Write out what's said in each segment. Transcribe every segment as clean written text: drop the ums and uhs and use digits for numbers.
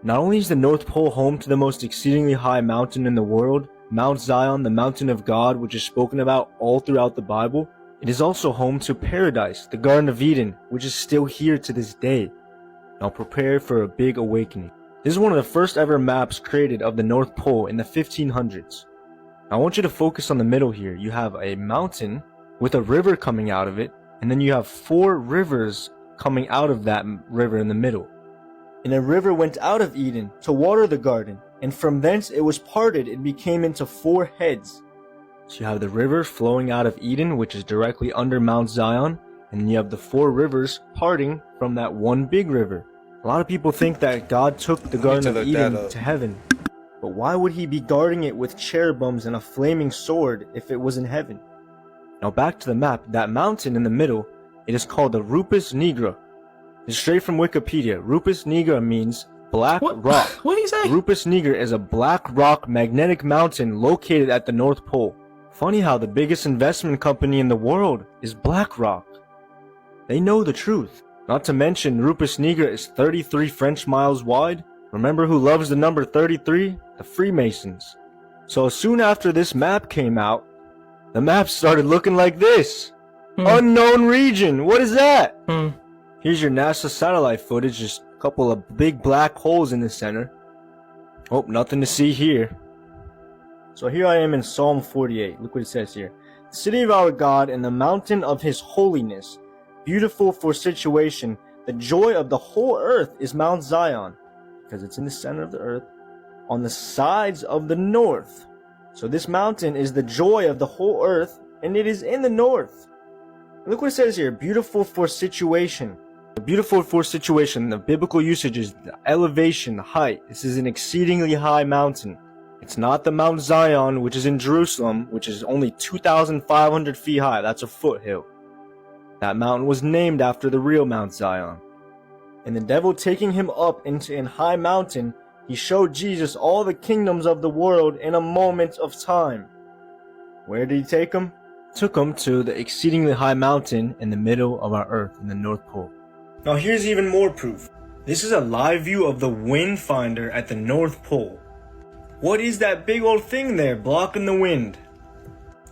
Not only is the North Pole home to the most exceedingly high mountain in the world, Mount Zion, the mountain of God, which is spoken about all throughout the Bible, it is also home to paradise, the Garden of Eden, which is still here to this day. Now prepare for a big awakening. This is one of the first ever maps created of the North Pole in the 1500s. Now I want you to focus on the middle here. You have a mountain with a river coming out of it, and then you have 4 rivers coming out of that river in the middle. And a river went out of Eden to water the garden, and from thence it was parted and became into 4 heads. So you have the river flowing out of Eden, which is directly under Mount Zion, and then you have the 4 rivers parting from that one big river. A lot of people think that God took the Garden of Eden to heaven, but why would he be guarding it with cherubims and a flaming sword if it was in heaven? Now back to the map, that mountain in the middle, it is called the Rupus Nigra. It's straight from Wikipedia. Rupus Nigra means black rock. What did he say? Rupus Nigra is a black rock magnetic mountain located at the North Pole. Funny how the biggest investment company in the world is BlackRock. They know the truth. Not to mention, Rupus Nigra is 33 French miles wide. Remember who loves the number 33? The Freemasons. So soon after this map came out, the map started looking like this. Unknown region. What is that? Here's your NASA satellite footage. Just a couple of big black holes in the center. Oh, nothing to see here. So here I am in Psalm 48. Look what it says here. The city of our God and the mountain of his holiness, beautiful for situation. The joy of the whole earth is Mount Zion, because it's in the center of the earth, on the sides of the north. So this mountain is the joy of the whole earth, and it is in the north. Look what it says here, beautiful for situation. Beautiful for situation, the biblical usage is the elevation, the height. This is an exceedingly high mountain. It's not the Mount Zion, which is in Jerusalem, which is only 2,500 feet high. That's a foothill. That mountain was named after the real Mount Zion. And the devil taking him up into an high mountain, he showed Jesus all the kingdoms of the world in a moment of time. Where did he take him? Took him to the exceedingly high mountain in the middle of our earth in the North Pole. Now here's even more proof. This is a live view of the wind finder at the North Pole. What is that big old thing there blocking the wind?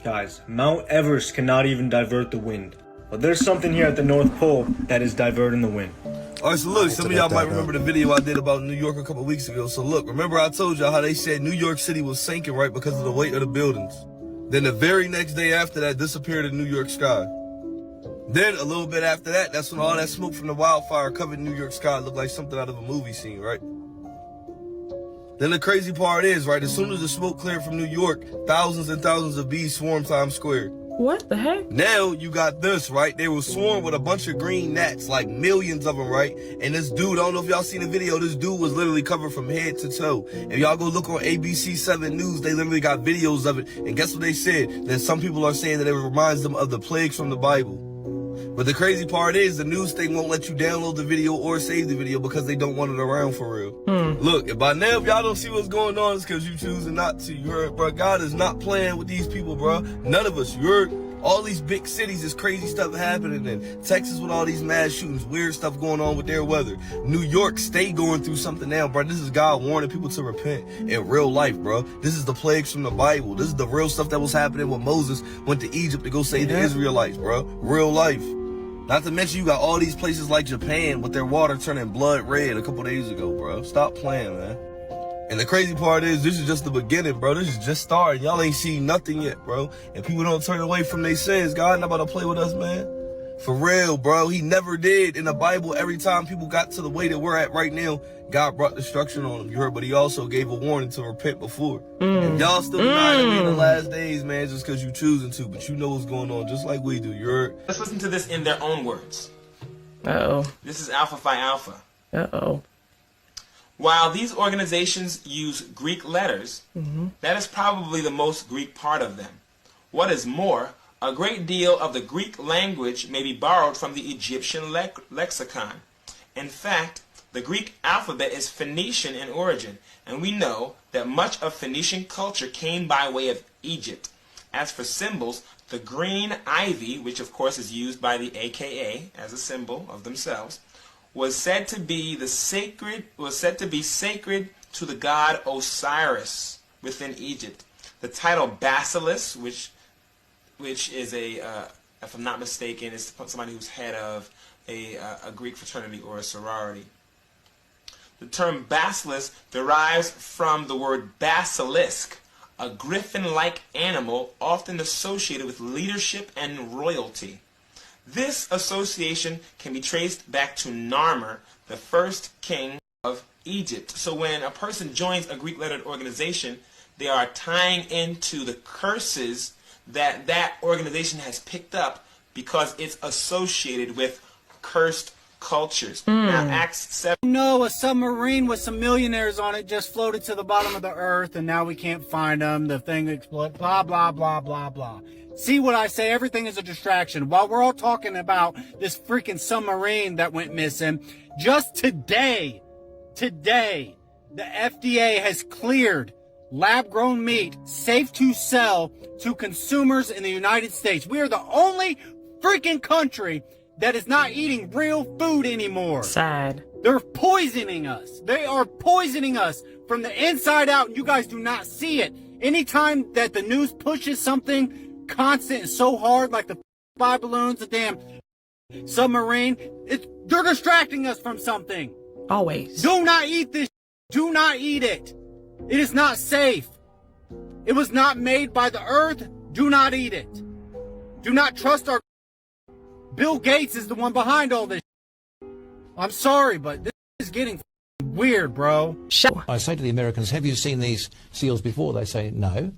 Guys, Mount Everest cannot even divert the wind. But there's something here at the North Pole that is diverting the wind. Alright, so look, some of y'all might remember the video I did about New York a couple weeks ago. So look, remember I told y'all how they said New York City was sinking, right, because of the weight of the buildings. Then the very next day after that, disappeared in New York sky. Then a little bit after that, that's when all that smoke from the wildfire covered New York sky. Looked like something out of a movie scene, right? Then the crazy part is, right, as soon as the smoke cleared from New York, thousands and thousands of bees swarmed Times Square. What the heck? Now you got this, right? They were swarmed with a bunch of green gnats, like millions of them, right? And this dude, I don't know if y'all seen the video, this dude was literally covered from head to toe. If y'all go look on ABC 7 News, they literally got videos of it. And guess what they said? That some people are saying that it reminds them of the plagues from the Bible. But the crazy part is the news thing won't let you download the video or save the video because they don't want it around for real. Look, if by now if y'all don't see what's going on, it's because you choosing not to. You heard, bro? God is not playing with these people, bro. None of us. You heard? All these big cities, there's crazy stuff happening in Texas with all these mass shootings, weird stuff going on with their weather. New York State going through something now, bro. This is God warning people to repent in real life, bro. This is the plagues from the Bible. This is the real stuff that was happening when Moses went to Egypt to go save the Israelites, bro. Real life. Not to mention you got all these places like Japan with their water turning blood red a couple days ago, bro. Stop playing, man. And the crazy part is, this is just the beginning, bro. This is just starting. Y'all ain't seen nothing yet, bro. And people don't turn away from their sins. God not about to play with us, man. For real, bro. He never did. In the Bible, every time people got to the way that we're at right now, God brought destruction on them. You heard, but he also gave a warning to repent before. And y'all still denying me in the last days, man, just because you choosing to. But you know what's going on, just like we do. You heard? Let's listen to this in their own words. Uh-oh. This is Alpha Phi Alpha. Uh-oh. While these organizations use Greek letters, that is probably the most Greek part of them. What is more, a great deal of the Greek language may be borrowed from the Egyptian lexicon. In fact, the Greek alphabet is Phoenician in origin, and we know that much of Phoenician culture came by way of Egypt. As for symbols, the green ivy, which of course is used by the AKA as a symbol of themselves, was said to be sacred to the god Osiris within Egypt. The title Basileus, which is if I'm not mistaken, is somebody who's head of a Greek fraternity or a sorority. The term Basileus derives from the word basilisk, a griffin-like animal often associated with leadership and royalty. This association can be traced back to Narmer, the first king of Egypt. So when a person joins a Greek-lettered organization, they are tying into the curses that that organization has picked up because it's associated with cursed cultures. Now, Acts 7. No, a submarine with some millionaires on it just floated to the bottom of the earth, and now we can't find them. The thing exploded. Blah, blah, blah, blah, blah. See what I say? Everything is a distraction. While we're all talking about this freaking submarine that went missing, just today, the FDA has cleared lab-grown meat safe to sell to consumers in the United States. We are the only freaking country that is not eating real food anymore. Sad. They're poisoning us. They are poisoning us from the inside out, and you guys do not see it. Anytime that the news pushes something constant and so hard, like the spy balloons, the damn submarine, they're distracting us from something. Always. Do not eat this. Do not eat it. It is not safe. It was not made by the earth. Do not eat it. Do not trust our... Bill Gates is the one behind all this. I'm sorry, but this is getting weird, bro. I say to the Americans, have you seen these seals before? They say, no.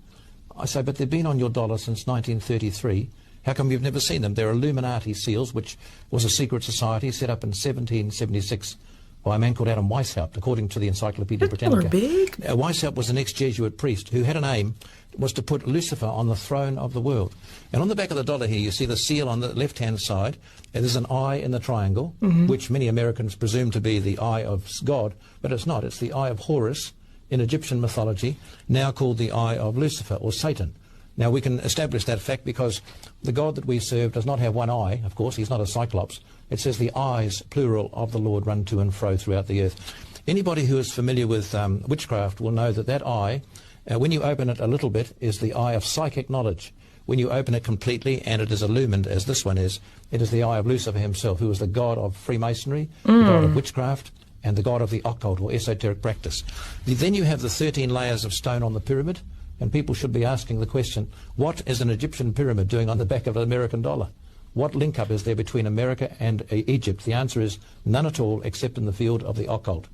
I say, but they've been on your dollar since 1933. How come you've never seen them? They're Illuminati seals, which was a secret society set up in 1776 by a man called Adam Weishaupt, according to the Encyclopedia Britannica. Big. Weishaupt was an ex-Jesuit priest who had an aim, was to put Lucifer on the throne of the world. And on the back of the dollar here, you see the seal on the left-hand side, and there's an eye in the triangle, which many Americans presume to be the eye of God, but it's not. It's the eye of Horus in Egyptian mythology, now called the eye of Lucifer or Satan. Now, we can establish that fact because the God that we serve does not have one eye. Of course, he's not a cyclops. It says the eyes, plural, of the Lord run to and fro throughout the earth. Anybody who is familiar with witchcraft will know that that eye, when you open it a little bit, is the eye of psychic knowledge. When you open it completely and it is illumined, as this one is, it is the eye of Lucifer himself, who is the god of Freemasonry, the god of witchcraft, and the god of the occult or esoteric practice. Then you have the 13 layers of stone on the pyramid, and people should be asking the question, what is an Egyptian pyramid doing on the back of an American dollar? What link-up is there between America and Egypt? The answer is none at all, except in the field of the occult.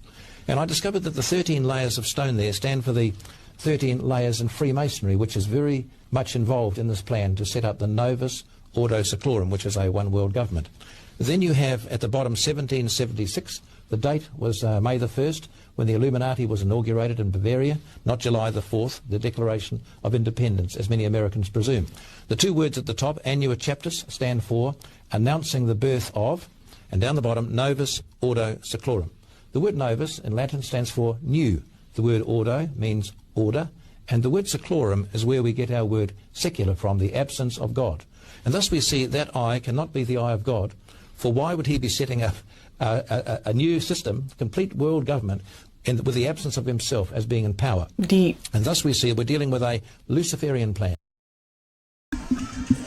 And I discovered that the 13 layers of stone there stand for the 13 layers in Freemasonry, which is very much involved in this plan to set up the Novus Ordo Seclorum, which is a one-world government. Then you have at the bottom 1776. The date was May the 1st, when the Illuminati was inaugurated in Bavaria, not July the 4th, the Declaration of Independence, as many Americans presume. The two words at the top, Annua Chaptus, stand for announcing the birth of, and down the bottom, Novus Ordo Seclorum. The word novus in Latin stands for new. The word ordo means order, and the word seclorum is where we get our word secular from, the absence of God. And thus we see that eye cannot be the eye of God, for why would he be setting up a new system, complete world government, with the absence of himself as being in power? Deep. And thus we see we're dealing with a Luciferian plan.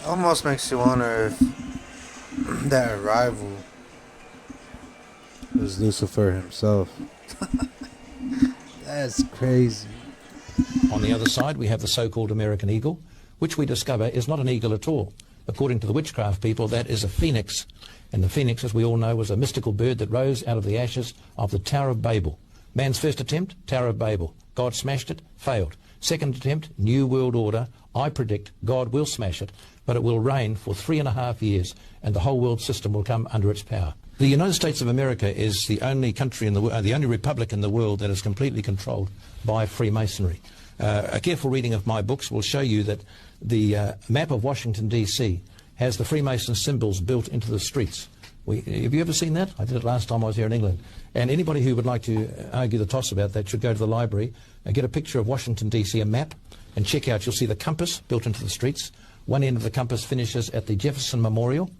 Almost makes you wonder if that rival was Lucifer himself. That's crazy. On the other side, we have the so-called American eagle, which we discover is not an eagle at all. According to the witchcraft people, that is a phoenix. And the phoenix, as we all know, was a mystical bird that rose out of the ashes of the Tower of Babel. Man's first attempt, Tower of Babel. God smashed it, failed. Second attempt, New World Order. I predict God will smash it, but it will reign for 3.5 years, and the whole world system will come under its power. The United States of America is the only country in the world, the only republic in the world that is completely controlled by Freemasonry. A careful reading of my books will show you that the map of Washington, D.C. has the Freemason symbols built into the streets. Have you ever seen that? I did it last time I was here in England. And anybody who would like to argue the toss about that should go to the library and get a picture of Washington, D.C., a map, and check out. You'll see the compass built into the streets. One end of the compass finishes at the Jefferson Memorial.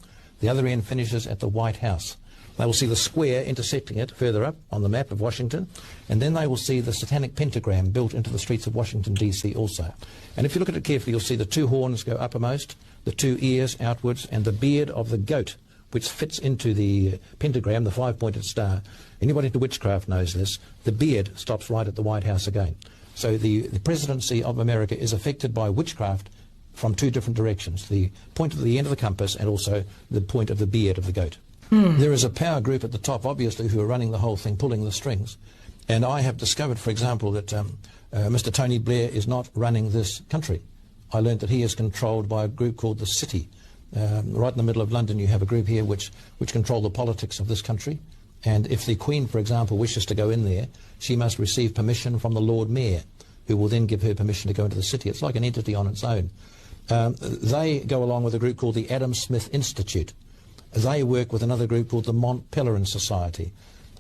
The other end finishes at the White House. They will see the square intersecting it further up on the map of Washington, and then they will see the satanic pentagram built into the streets of Washington, D.C. also. And if you look at it carefully, you'll see the two horns go uppermost, the two ears outwards, and the beard of the goat, which fits into the pentagram, the five-pointed star. Anybody into witchcraft knows this. The beard stops right at the White House again. So the presidency of America is affected by witchcraft from two different directions, the point of the end of the compass and also the point of the beard of the goat. There is a power group at the top, obviously, who are running the whole thing, pulling the strings. And I have discovered, for example, that Mr. Tony Blair is not running this country. I learned that he is controlled by a group called the City. Right in the middle of London, you have a group here which control the politics of this country. And if the Queen, for example, wishes to go in there, she must receive permission from the Lord Mayor, who will then give her permission to go into the city. It's like an entity on its own. They go along with a group called the Adam Smith Institute. They work with another group called the Mont Pelerin Society.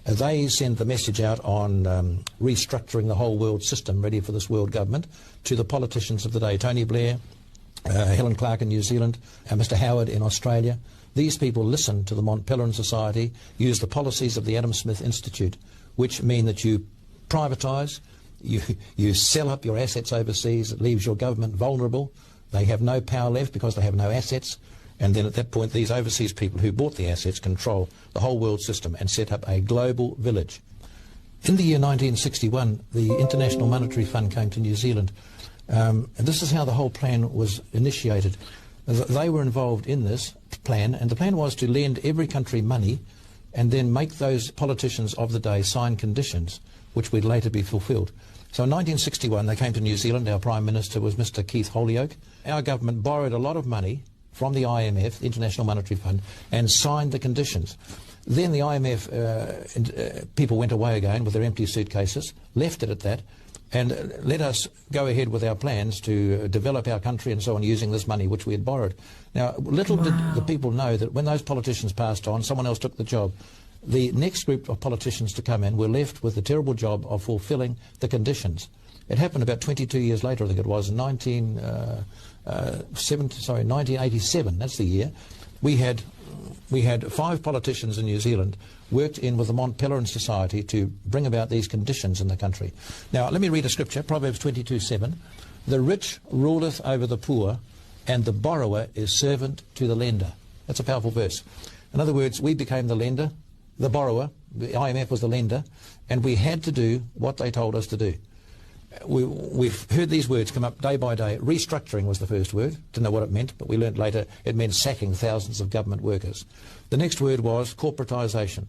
They send the message out on restructuring the whole world system ready for this world government to the politicians of the day. Tony Blair, Helen Clark in New Zealand, Mr. Howard in Australia. These people listen to the Mont Pelerin Society, use the policies of the Adam Smith Institute, which mean that you privatise, you sell up your assets overseas. It leaves your government vulnerable. They have no power left because they have no assets. And then at that point, these overseas people who bought the assets control the whole world system and set up a global village. In the year 1961, the International Monetary Fund came to New Zealand. And this is how the whole plan was initiated. They were involved in this plan, and the plan was to lend every country money and then make those politicians of the day sign conditions which would later be fulfilled. So in 1961, they came to New Zealand. Our Prime Minister was Mr. Keith Holyoake. Our government borrowed a lot of money from the IMF, the International Monetary Fund, and signed the conditions. Then the IMF people went away again with their empty suitcases, left it at that, and let us go ahead with our plans to develop our country and so on using this money which we had borrowed. Now, little did the people know that when those politicians passed on, someone else took the job. The next group of politicians to come in were left with the terrible job of fulfilling the conditions. It happened about 22 years later, I think it was, in 1987, that's the year. We had 5 politicians in New Zealand worked in with the Mont Pelerin Society to bring about these conditions in the country. Now, let me read a scripture, Proverbs 22:7. The rich ruleth over the poor, and the borrower is servant to the lender. That's a powerful verse. In other words, we became the lender, the borrower, the IMF was the lender, and we had to do what they told us to do. We've heard these words come up day by day. Restructuring was the first word. Didn't know what it meant, but we learnt later it meant sacking thousands of government workers. The next word was corporatisation.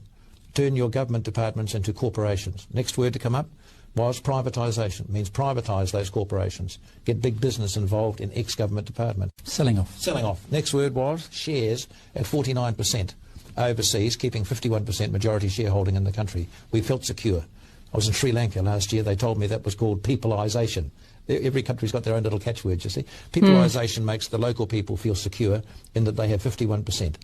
Turn your government departments into corporations. Next word to come up was privatisation. It means privatise those corporations. Get big business involved in ex-government department. Selling off. Selling off. Next word was shares at 49% overseas, keeping 51% majority shareholding in the country. We felt secure. I was in Sri Lanka last year. They told me that was called peopleisation. Every country's got their own little catchwords, you see. Peopleisation makes the local people feel secure in that they have 51%.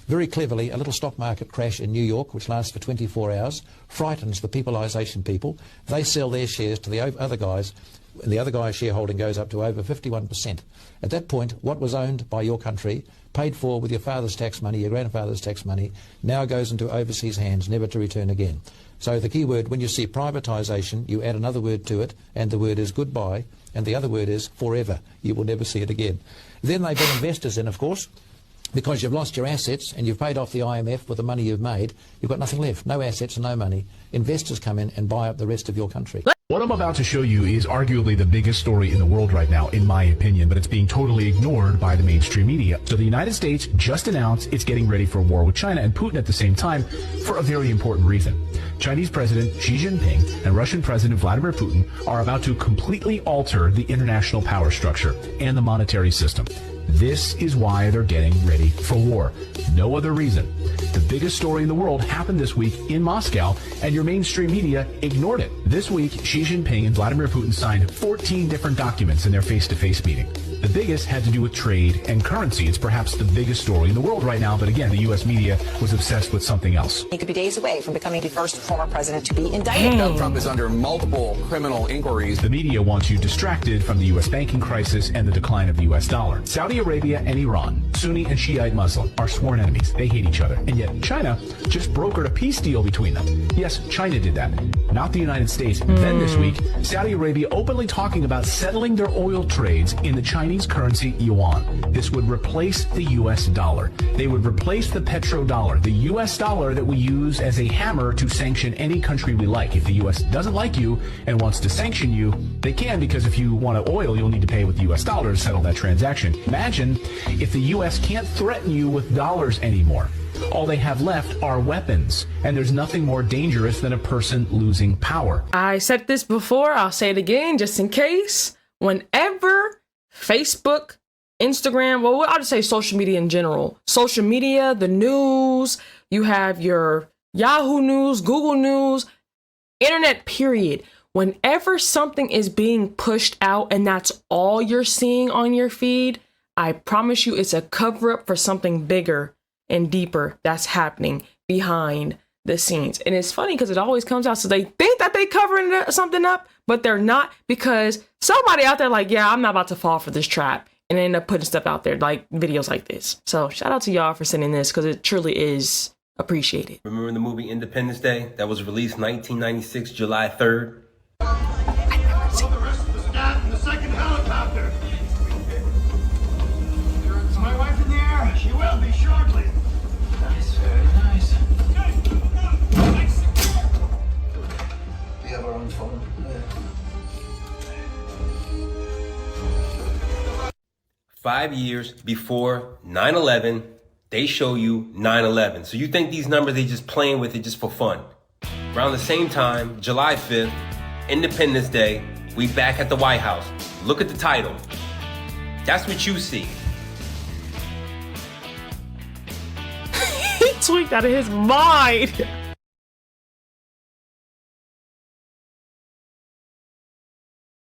Very cleverly, a little stock market crash in New York, which lasts for 24 hours, frightens the peopleisation people. They sell their shares to the other guys, and the other guy's shareholding goes up to over 51%. At that point, what was owned by your country, paid for with your father's tax money, your grandfather's tax money, now goes into overseas hands, never to return again. So the key word, when you see privatisation, you add another word to it, and the word is goodbye, and the other word is forever. You will never see it again. Then they bring investors in, of course, because you've lost your assets and you've paid off the IMF with the money you've made. You've got nothing left, no assets and no money. Investors come in and buy up the rest of your country. What I'm about to show you is arguably the biggest story in the world right now, in my opinion, but it's being totally ignored by the mainstream media. So the United States just announced it's getting ready for a war with China and Putin at the same time for a very important reason. Chinese President Xi Jinping and Russian President Vladimir Putin are about to completely alter the international power structure and the monetary system. This is why they're getting ready for war. No other reason. The biggest story in the world happened this week in Moscow, and your mainstream media ignored it. This week, Xi Jinping and Vladimir Putin signed 14 different documents in their face-to-face meeting. The biggest had to do with trade and currency. It's perhaps the biggest story in the world right now, but again, the U.S. media was obsessed with something else. He could be days away from becoming the first former president to be indicted. Donald Trump is under multiple criminal inquiries. The media wants you distracted from the U.S. banking crisis and the decline of the U.S. dollar. Saudi Arabia and Iran, Sunni and Shiite Muslim, are sworn enemies. They hate each other. And yet China just brokered a peace deal between them. Yes, China did that, not the United States. Then this week, Saudi Arabia openly talking about settling their oil trades in the Chinese currency yuan. This would replace the U.S. dollar. They would replace the petrodollar, the U.S. dollar that we use as a hammer to sanction any country we like. If the U.S. doesn't like you and wants to sanction you, they can, because if you want oil, you'll need to pay with the U.S. dollar to settle that transaction. Imagine if the U.S. can't threaten you with dollars anymore. All they have left are weapons, and there's nothing more dangerous than a person losing power. I said this before, I'll say it again just in case. Whenever Facebook, Instagram, well, I'll just say social media in general. Social media, the news, you have your Yahoo News, Google News, internet, period. Whenever something is being pushed out and that's all you're seeing on your feed, I promise you it's a cover-up for something bigger and deeper that's happening behind the scenes. And it's funny because it always comes out. So they think that they covering something up, but they're not, because somebody out there like, yeah, I'm not about to fall for this trap, and they end up putting stuff out there like videos like this. So shout out to y'all for sending this, because it truly is appreciated. Remember the movie Independence Day that was released 1996, July 3rd? The second helicopter. Is my wife in the air? She will be shortly. Nice, very nice. We have our own phone. 5 years before 9/11, they show you 9/11. So you think these numbers, they just playing with it just for fun. Around the same time, July 5th, Independence Day, we back at the White House. Look at the title. That's what you see. He tweaked out of his mind.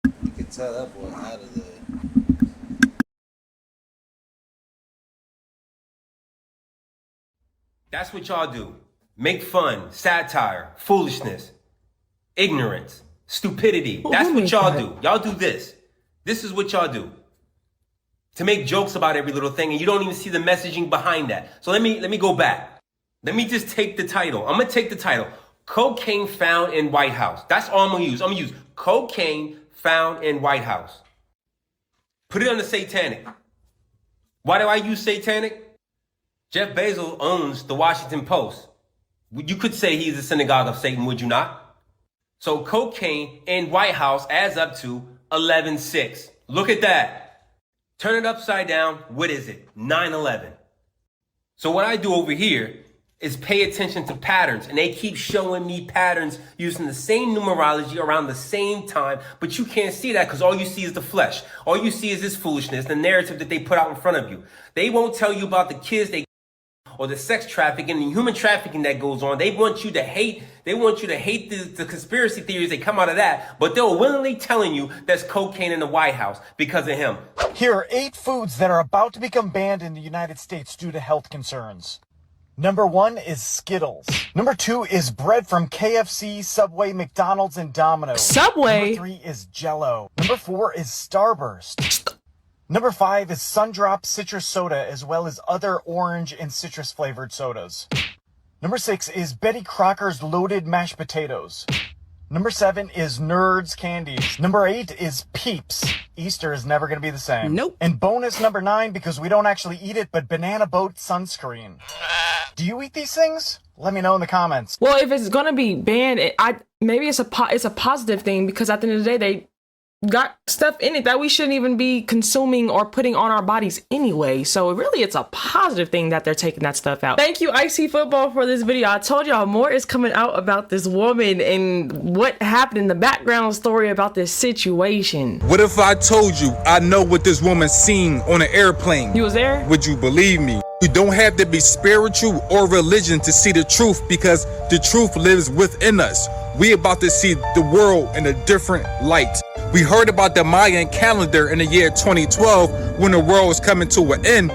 You can tell that boy out of there. That's what y'all do. Make fun, satire, foolishness, ignorance, stupidity. That's what y'all do. Y'all do this. This is what y'all do. To make jokes about every little thing, and you don't even see the messaging behind that. So let me go back. Let me just take the title. I'm gonna take the title. Cocaine found in White House. That's all I'm gonna use. I'm gonna use cocaine found in White House. Put it on the satanic. Why do I use satanic? Jeff Bezos owns the Washington Post. You could say he's a synagogue of Satan, would you not? So cocaine in White House adds up to 11/6. Look at that. Turn it upside down. What is it? 9/11. So what I do over here is pay attention to patterns, and they keep showing me patterns using the same numerology around the same time, but you can't see that because all you see is the flesh. All you see is this foolishness, the narrative that they put out in front of you. They won't tell you about the kids or the sex trafficking and human trafficking that goes on. They want you to hate. They want you to hate the conspiracy theories that come out of that, but they're willingly telling you there's cocaine in the White House because of him. Here are 8 foods that are about to become banned in the United States due to health concerns. Number 1 is Skittles. Number 2 is bread from KFC, Subway, McDonald's, and Domino's. Subway? Number 3 is Jell-O. Number 4 is Starburst. Number 5 is Sundrop citrus soda, as well as other orange and citrus flavored sodas. Number 6 is Betty Crocker's loaded mashed potatoes. Number 7 is Nerds candies. Number 8 is Peeps. Easter is never going to be the same. Nope. And bonus number 9, because we don't actually eat it, but Banana Boat sunscreen. Do you eat these things? Let me know in the comments. Well, if it's gonna be banned, maybe it's a positive thing, because at the end of the day, they got stuff in it that we shouldn't even be consuming or putting on our bodies anyway. So really, it's a positive thing that they're taking that stuff out. Thank you, Icy Football, for this video. I told y'all more is coming out about this woman and what happened in the background story about this situation. What if I told you I know what this woman seen on an airplane? You was there? Would you believe me? You don't have to be spiritual or religion to see the truth, because the truth lives within us. we about to see the world in a different light. We heard about the Mayan calendar in the year 2012 when the world was coming to an end.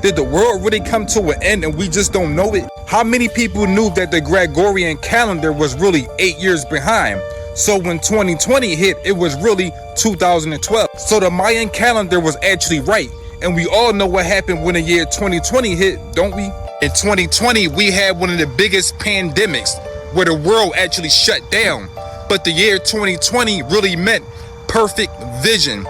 Did the world really come to an end and we just don't know it? How many people knew that the Gregorian calendar was really 8 years behind? So when 2020 hit, it was really 2012. So the Mayan calendar was actually right. And we all know what happened when the year 2020 hit, don't we? In 2020, we had one of the biggest pandemics where the world actually shut down. But the year 2020 really meant perfect vision.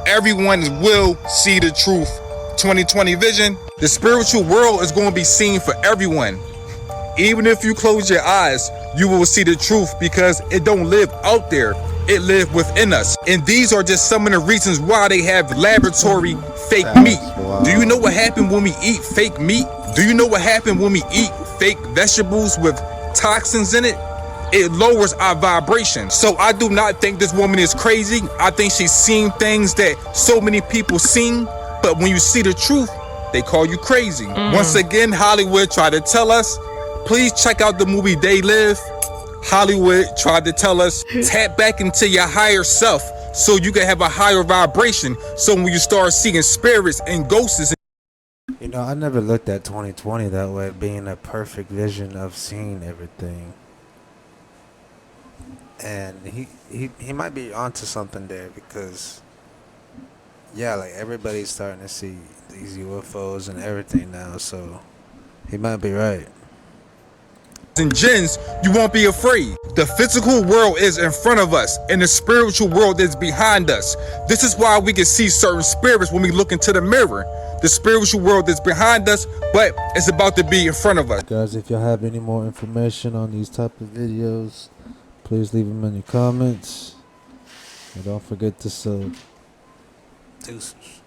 Everyone will see the truth. 2020 vision, the spiritual world is going to be seen for everyone. Even if you close your eyes, you will see the truth because it don't live out there. It lives within us. And these are just some of the reasons why they have laboratory fake meat. Do you know what happened when we eat fake meat? Do you know what happened when we eat fake vegetables with toxins in it? It lowers our vibration. So I do not think this woman is crazy. I think she's seen things that so many people seen. But when you see the truth, they call you crazy. Once again, Hollywood tried to tell us, please check out the movie They Live. Hollywood tried to tell us, tap back into your higher self so you can have a higher vibration. So when you start seeing spirits and ghosts. You know, I never looked at 2020 that way, being a perfect vision of seeing everything. And he might be onto something there because, yeah, like everybody's starting to see these UFOs and everything now, so he might be right. And jinns, you won't be afraid. The physical world is in front of us and the spiritual world is behind us. This is why we can see certain spirits when we look into the mirror. The spiritual world is behind us, but it's about to be in front of us. Guys, if y'all have any more information on these type of videos, please leave them in the comments. And don't forget to sub. Deuces.